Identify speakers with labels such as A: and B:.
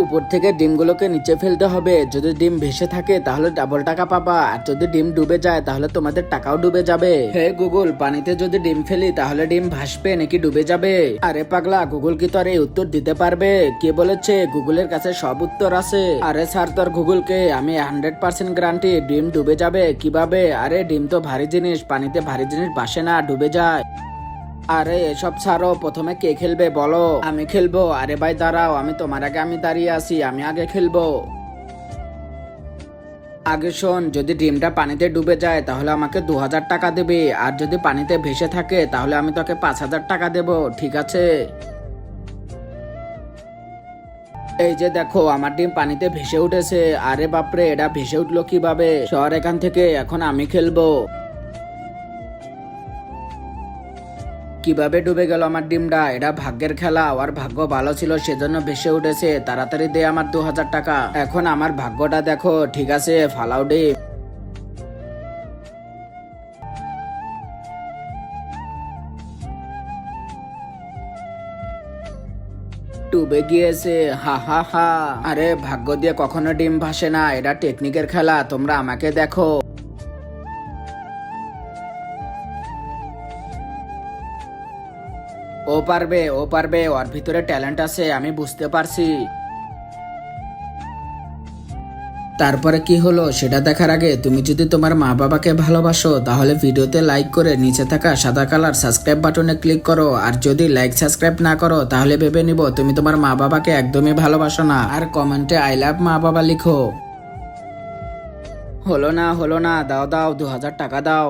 A: উপর থেকে ডিমগুলোকে নিচে ফেলতে হবে। যদি ডিম ভেসে থাকে তাহলে ডাবল টাকা পাবা, আর যদি ডিম ডুবে যায় তাহলে তোমাদের টাকাও ডুবে যাবে। হে গুগল, পানিতে যদি ডিম ফেলি তাহলে ডিম ভাসবে নাকি ডুবে যাবে? আরে পাগলা, গুগল কি তোর এই উত্তর দিতে পারবে? কে বলেছে গুগলের কাছে সব উত্তর আছে? আরে স্যার, তোর গুগলকে আমি 100% গ্যারান্টি ডিম ডুবে যাবে। কিভাবে? আরে ডিম তো ভারী জিনিস, পানিতে ভারী জিনিস ভাসে না, ডুবে যায়। আরে এসব ছাড়ো, প্রথমে কে খেলবে বলো? আমি খেলবো। আরে ভাই দাঁড়াও, আমি তোমার আগে আমি দাঁড়িয়ে আছি, আমি আগে খেলবো। আগে শোন, যদি ডিমটা পানিতে ডুবে যায় তাহলে আমাকে 2000 টাকা দেবে, আর যদি পানিতে ভেসে থাকে তাহলে আমি তোকে 5000 টাকা দেব, ঠিক আছে? এই যে দেখো, আমার ডিম পানিতে ভেসে উঠেছে। আরে বাপরে, এটা ভেসে উঠলো কিভাবে? সর এখান থেকে, এখন আমি খেলবো। কিভাবে ডুবে গেল আমার ডিমটা? এটা ভাগ্যের খেলা, আর ভাগ্য ভালো ছিল সেজন্য ভেসে উঠেছে। তাড়াতাড়ি দে আমার 2000 টাকা। এখন আমার ভাগ্যটা দেখো। ঠিক আছে, ফালাও ডিম। ডুবে গিয়েছে, হা হা হা। আরে ভাগ্য দিয়ে কখনো ডিম ভাসে না, এটা টেকনিকের খেলা, তোমরা আমাকে দেখো। ও পারবে, ও পারবে, ওর ভিতরে ট্যালেন্ট আছে, আমি বুঝতে পারছি। তারপরে কি হলো সেটা দেখার আগে তুমি যদি তোমার মা বাবাকে ভালোবাসো তাহলে ভিডিওতে লাইক করে নিচে থাকা সাদা কালার সাবস্ক্রাইব বাটনে ক্লিক করো। আর যদি লাইক সাবস্ক্রাইব না করো তাহলে ভেবে নিব তুমি তোমার মা বাবাকে একদমই ভালোবাসো না। আর কমেন্টে আই লাভ মা বাবা লিখো। হলো না, হলো না, দাও দাও, 2000 টাকা দাও।